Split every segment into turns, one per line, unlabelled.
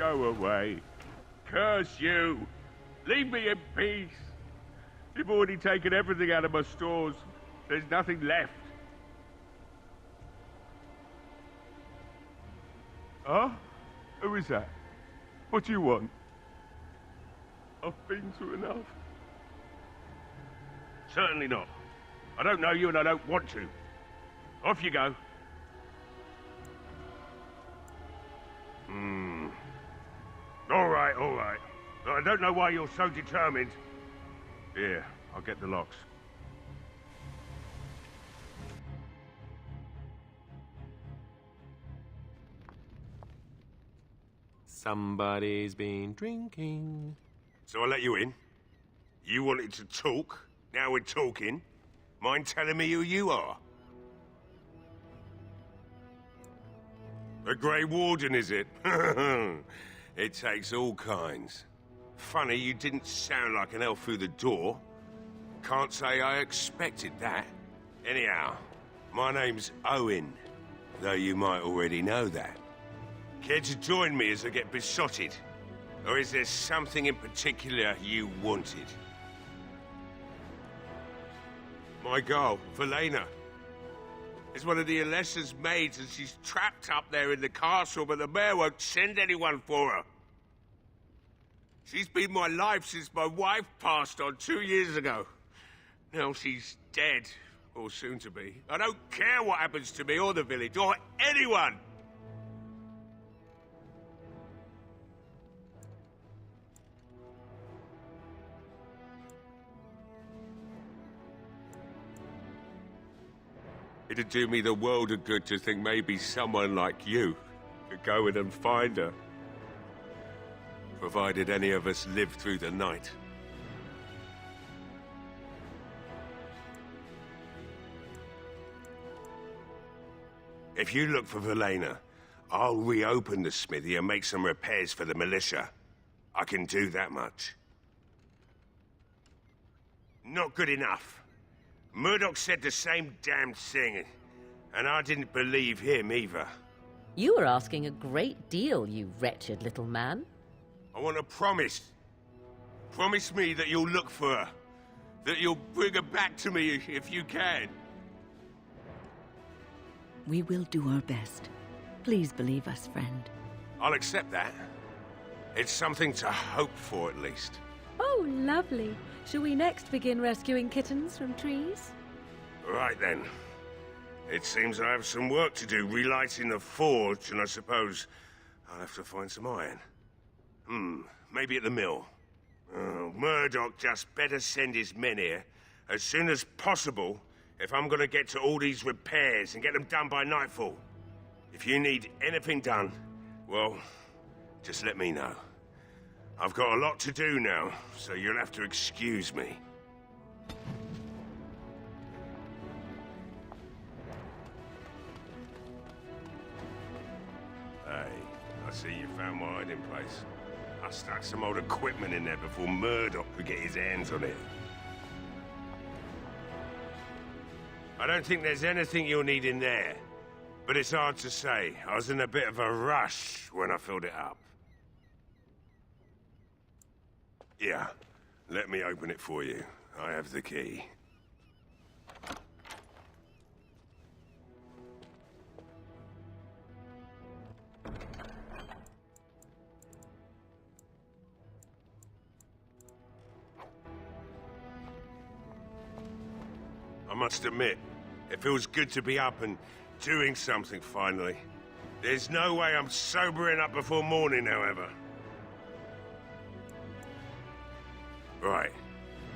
Go away. Curse you! Leave me in peace! You've already taken everything out of my stores. There's nothing left. Huh? Who is that? What do you want? I've been through enough. Certainly not. I don't know you and I don't want to. Off you go. All right, all right. I don't know why you're so determined. Here, I'll get the locks.
Somebody's been drinking.
So I let you in. You wanted to talk. Now we're talking. Mind telling me who you are? The Grey Warden, is it? It takes all kinds. Funny, you didn't sound like an elf through the door. Can't say I expected that. Anyhow, my name's Owen, though you might already know that. Care to join me as I get besotted? Or is there something in particular you wanted? My girl, Velena, is one of the Alessa's maids, and she's trapped up there in the castle, but the mayor won't send anyone for her. She's been my life since my wife passed on 2 years ago. Now she's dead, or soon to be. I don't care what happens to me or the village, or anyone! It'd do me the world of good to think maybe someone like you could go in and find her. Provided any of us live through the night. If you look for Velena, I'll reopen the smithy and make some repairs for the militia. I can do that much. Not good enough. Murdoch said the same damn thing, and I didn't believe him either.
You were asking a great deal, you wretched little man.
I want a promise. Promise me that you'll look for her. That you'll bring her back to me if you can.
We will do our best. Please believe us, friend.
I'll accept that. It's something to hope for, at least.
Oh, lovely. Shall we next begin rescuing kittens from trees?
Right then. It seems I have some work to do relighting the forge, and I suppose I'll have to find some iron. Maybe at the mill. Oh, Murdoch just better send his men here as soon as possible if I'm gonna get to all these repairs and get them done by nightfall. If you need anything done, well, just let me know. I've got a lot to do now, so you'll have to excuse me. Hey, I see you found my hiding place. I stuck some old equipment in there before Murdoch could get his hands on it. I don't think there's anything you'll need in there, but it's hard to say. I was in a bit of a rush when I filled it up. Yeah, let me open it for you. I have the key. I must admit, it feels good to be up and doing something finally. There's no way I'm sobering up before morning, however. Right.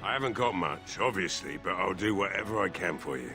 I haven't got much, obviously, but I'll do whatever I can for you.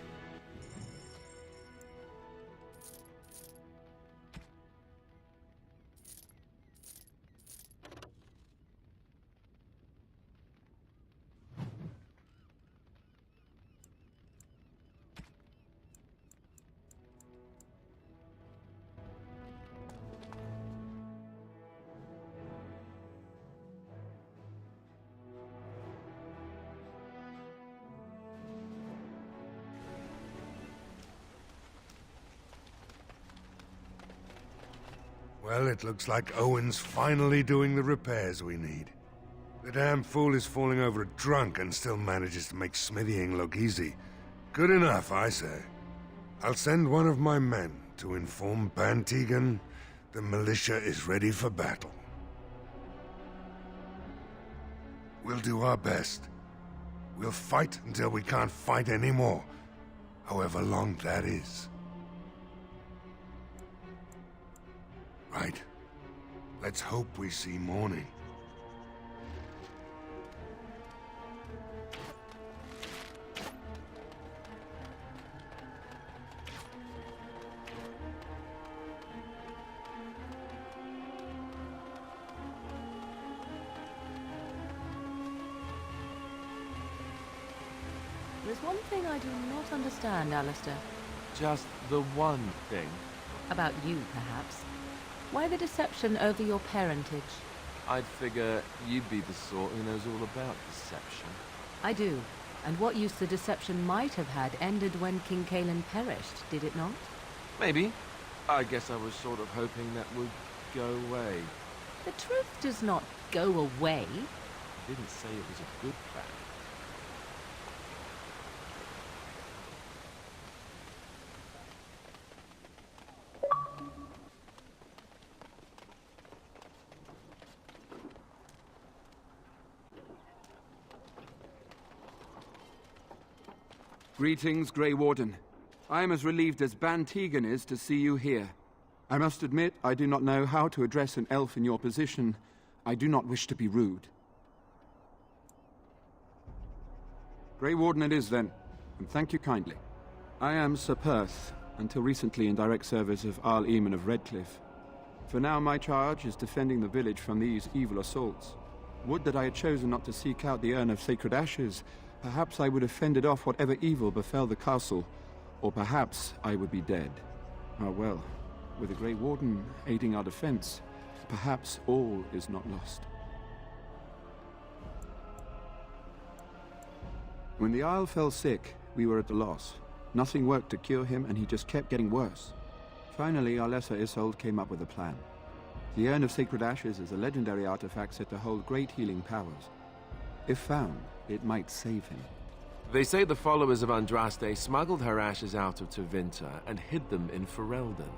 Well, it looks like Owen's finally doing the repairs we need. The damn fool is falling over drunk and still manages to make smithying look easy. Good enough, I say. I'll send one of my men to inform Bantegan the militia is ready for battle. We'll do our best. We'll fight until we can't fight anymore, however long that is. Right. Let's hope we see morning.
There's one thing I do not understand, Alistair.
Just the one thing.
About you, perhaps. Why the deception over your parentage?
I'd figure you'd be the sort who knows all about deception.
I do. And what use the deception might have had ended when King Cailan perished, did it not?
Maybe. I guess I was sort of hoping that would go away.
The truth does not go away.
I didn't say it was a good plan.
Greetings, Grey Warden. I am as relieved as Bantegan is to see you here. I must admit, I do not know how to address an elf in your position. I do not wish to be rude. Grey Warden it is, then, and thank you kindly. I am Sir Perth, until recently in direct service of Arl Eamon of Redcliffe. For now, my charge is defending the village from these evil assaults. Would that I had chosen not to seek out the urn of sacred ashes. Perhaps I would have fended off whatever evil befell the castle, or perhaps I would be dead. Ah well, with the Grey Warden aiding our defense, perhaps all is not lost. When the Isle fell sick, we were at a loss. Nothing worked to cure him, and he just kept getting worse. Finally, our lesser Isolde came up with a plan. The Urn of Sacred Ashes is a legendary artifact said to hold great healing powers. If found, it might save him.
They say the followers of Andraste smuggled her ashes out of Tevinter and hid them in Ferelden.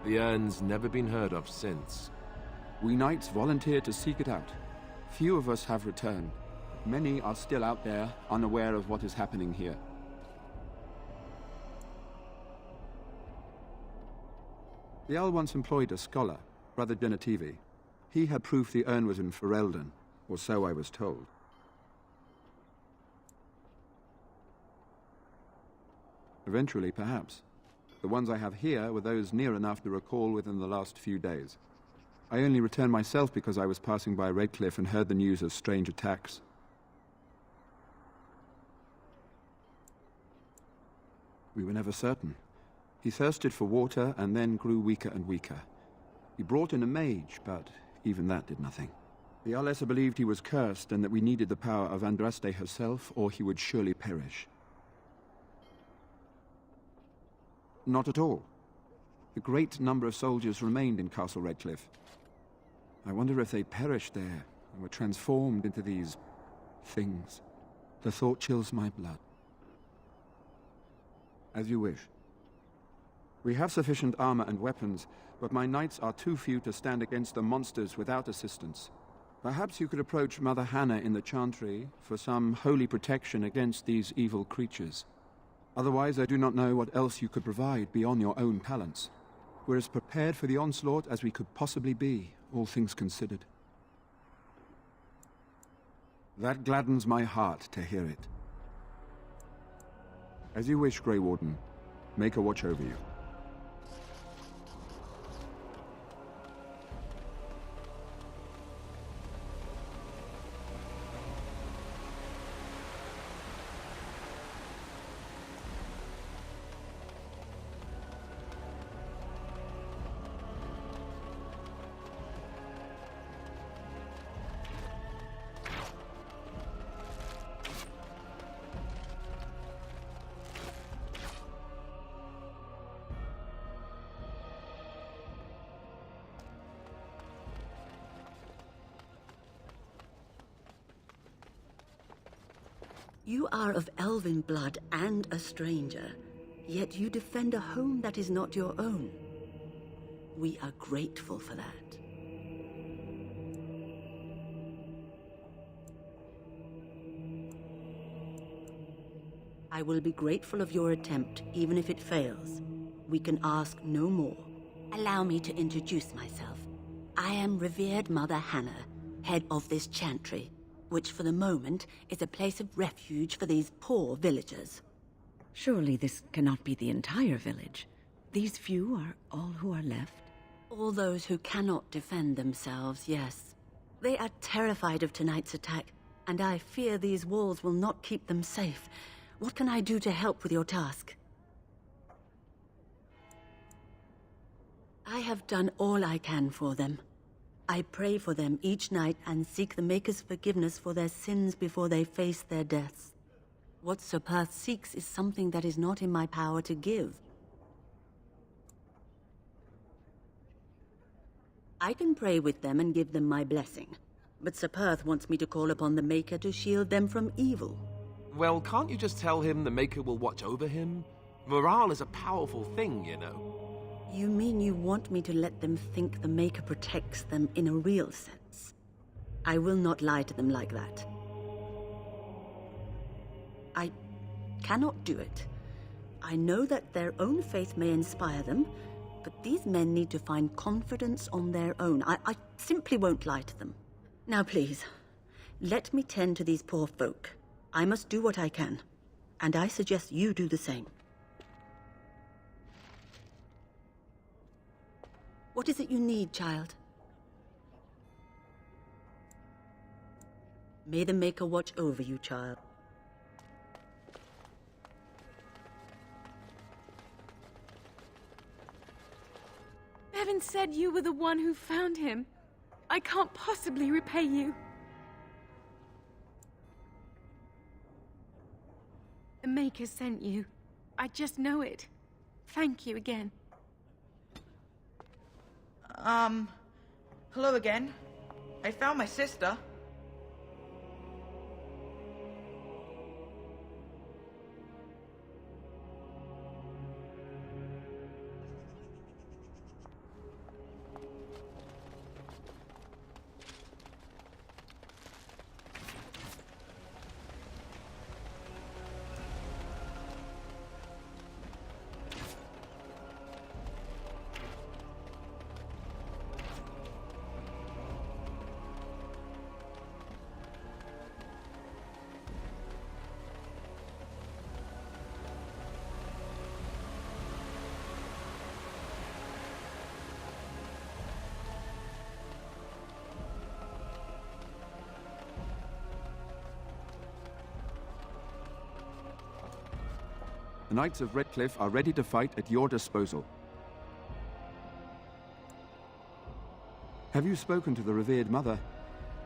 The urn's never been heard of since.
We knights volunteered to seek it out. Few of us have returned. Many are still out there, unaware of what is happening here. The Owl once employed a scholar, Brother Genetivi. He had proof the urn was in Ferelden, or so I was told. Eventually, perhaps. The ones I have here were those near enough to recall within the last few days. I only returned myself because I was passing by Redcliffe and heard the news of strange attacks. We were never certain. He thirsted for water and then grew weaker and weaker. He brought in a mage, but even that did nothing. The Arlessa believed he was cursed and that we needed the power of Andraste herself, or he would surely perish. Not at all. A great number of soldiers remained in Castle Redcliffe. I wonder if they perished there and were transformed into these things. The thought chills my blood. As you wish. We have sufficient armor and weapons, but my knights are too few to stand against the monsters without assistance. Perhaps you could approach Mother Hannah in the Chantry for some holy protection against these evil creatures. Otherwise, I do not know what else you could provide beyond your own talents. We're as prepared for the onslaught as we could possibly be, all things considered. That gladdens my heart to hear it. As you wish, Grey Warden. Make a watch over you.
You are of elven blood and a stranger, yet you defend a home that is not your own. We are grateful for that. I will be grateful of your attempt, even if it fails. We can ask no more. Allow me to introduce myself. I am revered Mother Hannah, head of this chantry, which for the moment is a place of refuge for these poor villagers. Surely this cannot be the entire village. These few are all who are left? All those who cannot defend themselves, yes. They are terrified of tonight's attack, and I fear these walls will not keep them safe. What can I do to help with your task? I have done all I can for them. I pray for them each night and seek the Maker's forgiveness for their sins before they face their deaths. What Sir Perth seeks is something that is not in my power to give. I can pray with them and give them my blessing, but Sir Perth wants me to call upon the Maker to shield them from evil.
Well, can't you just tell him the Maker will watch over him? Morale is a powerful thing, you know.
You mean you want me to let them think the Maker protects them in a real sense? I will not lie to them like that. I cannot do it. I know that their own faith may inspire them, but these men need to find confidence on their own. I simply won't lie to them. Now please, let me tend to these poor folk. I must do what I can, and I suggest you do the same. What is it you need, child? May the Maker watch over you, child.
Bevan said you were the one who found him. I can't possibly repay you. The Maker sent you. I just know it. Thank you again.
Hello again. I found my sister.
The Knights of Redcliffe are ready to fight at your disposal. Have you spoken to the revered mother?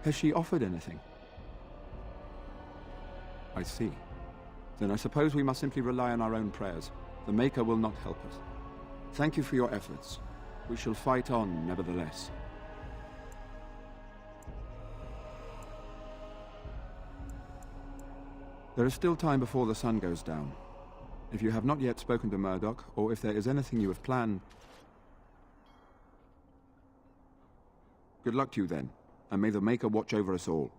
Has she offered anything? I see. Then I suppose we must simply rely on our own prayers. The Maker will not help us. Thank you for your efforts. We shall fight on, nevertheless. There is still time before the sun goes down. If you have not yet spoken to Murdoch, or if there is anything you have planned... Good luck to you then, and may the Maker watch over us all.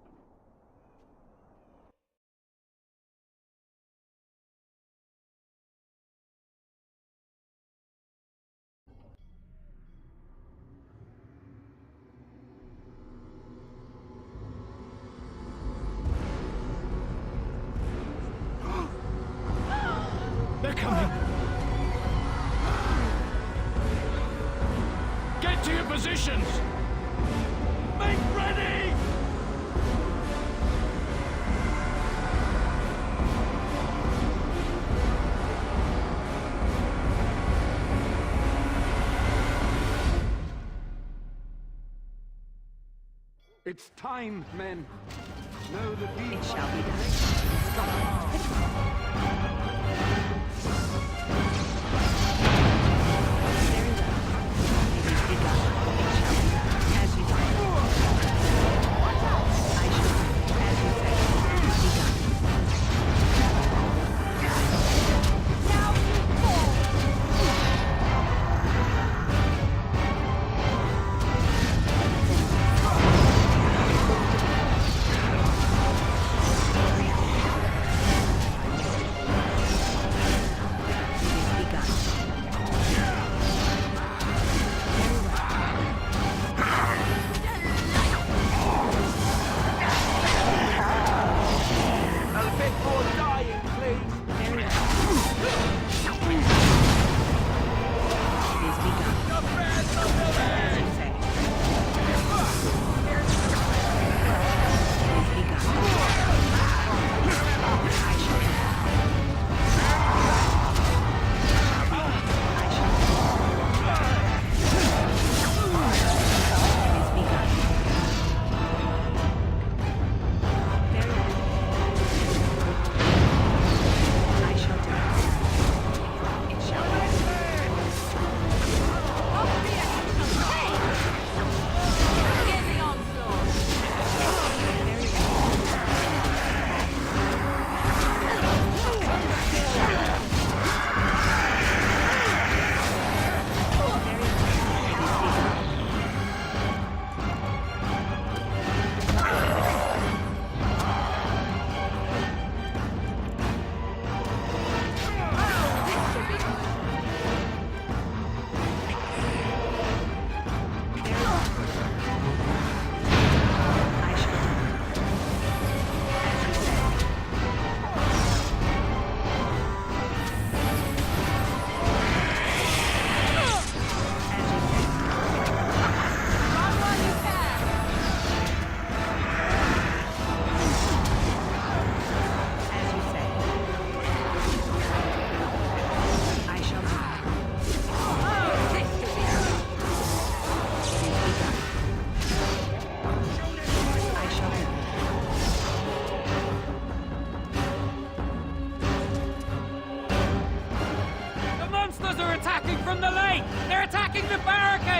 They're coming! Get to your positions! Make ready!
It's time, men. Know the deed.
It shall be done.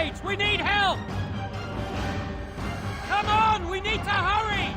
barricades! We need help! Come on! We need to hurry!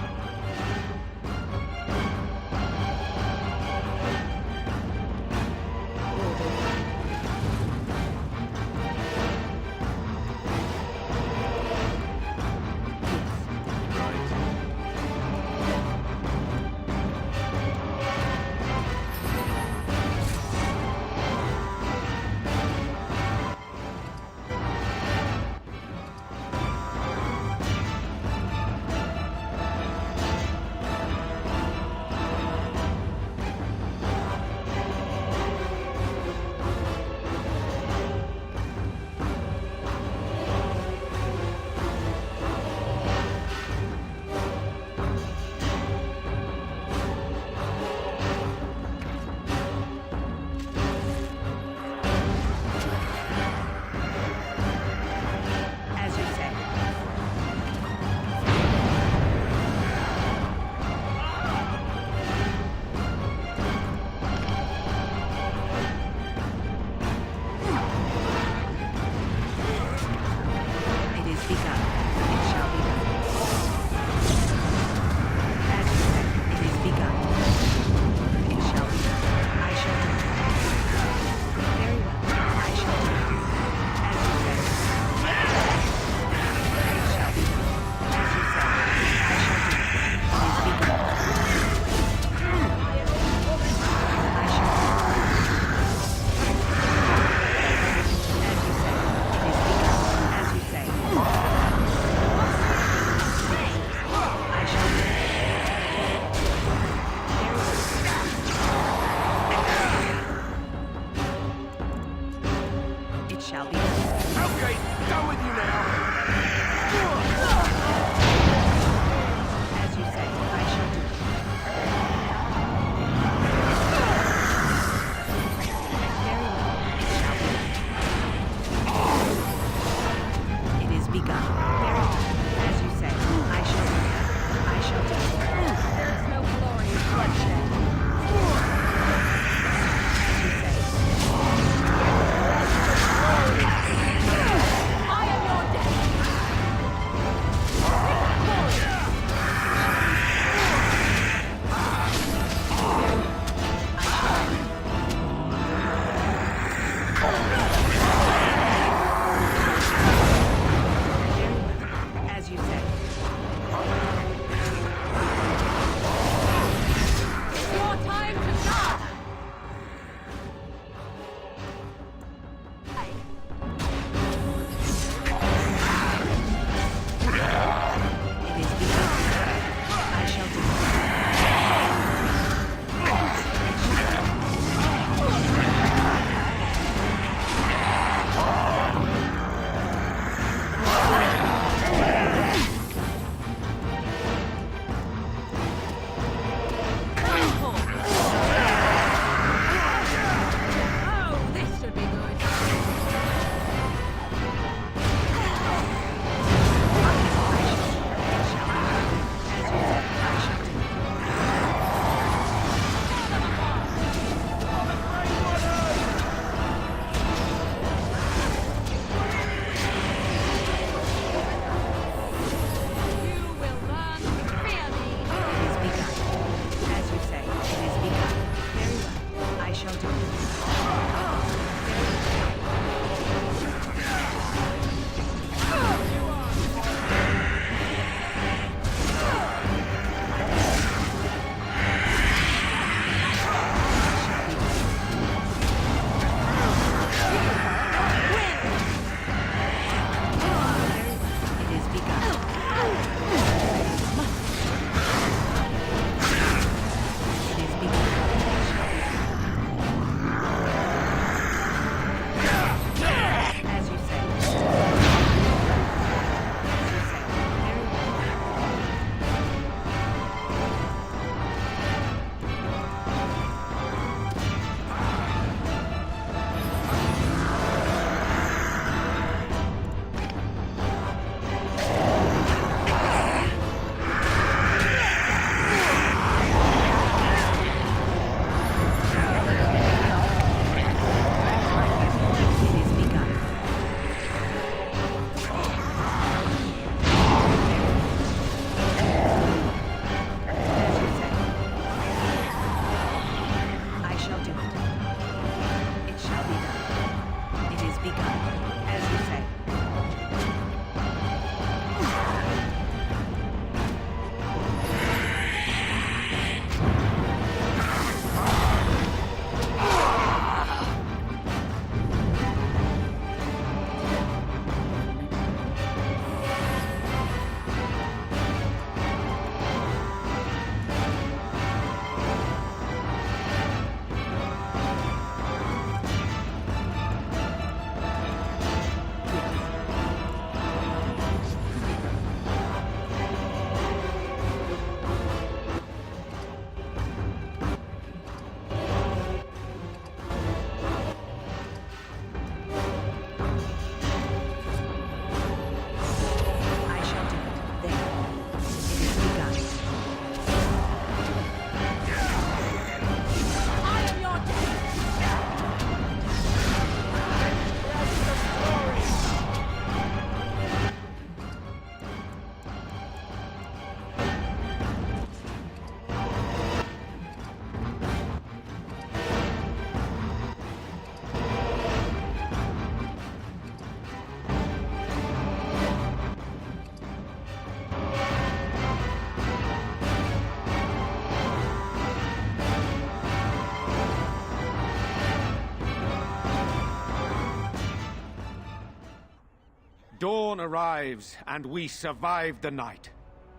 dawn arrives, and we survive the night.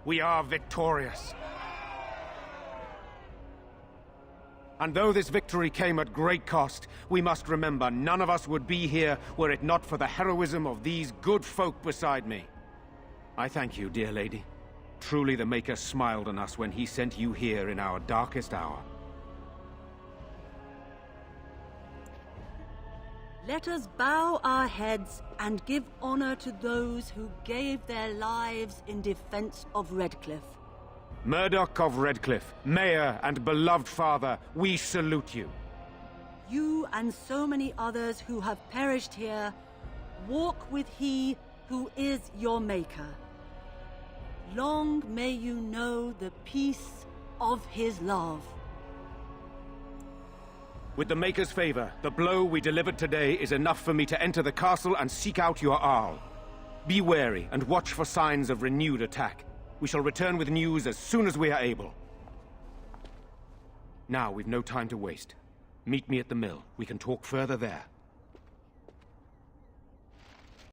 We are victorious. And though this victory came at great cost, we must remember none of us would be here were it not for the heroism of these good folk beside me. I thank you, dear lady. Truly the Maker smiled on us when he sent you here in our darkest hour.
Let us bow our heads and give honor to those who gave their lives in defense of Redcliffe.
Murdoch of Redcliffe, Mayor and beloved father, we salute you.
You and so many others who have perished here, walk with he who is your Maker. Long may you know the peace of his love.
With the Maker's favor, the blow we delivered today is enough for me to enter the castle and seek out your Arl. Be wary and watch for signs of renewed attack. We shall return with news as soon as we are able. Now, we've no time to waste. Meet me at the mill. We can talk further there.